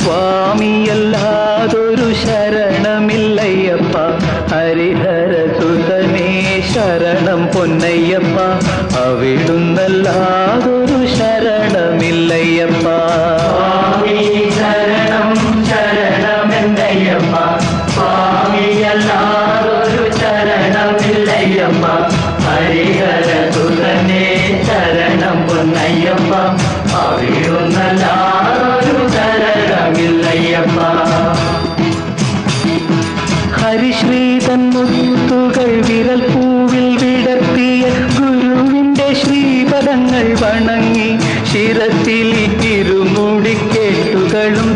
സ്വാമിയല്ലാതൊരു ശരണമില്ലയ്യപ്പ. ഹരിഹരസുതനേ ശരണം പൊന്നയ്യപ്പ, അവിടുന്നല്ലാതൊരു ശരണമില്ലയ്യപ്പ. സ്വാമി ശരണം ശരണമെന്നയ്യപ്പ, സ്വാമിയല്ലാതൊരു ശരണമില്ലയ്യപ്പ. ഹരിഹരസുതനേ ശരണം പൊന്നയ്യപ്പ, അവിടുന്നല്ലാതൊരു ശരണമില്ലയ്യപ്പ. ഹരിശ്രീതൻ മുത്തുകൾ വിരൽ പൂവിൽ വിടർത്തിയ ഗുരുവിന്റെ ശ്രീപദങ്ങൾ വണങ്ങി ശിരത്തിൽ ഇരുമുടിക്കെട്ടുകളും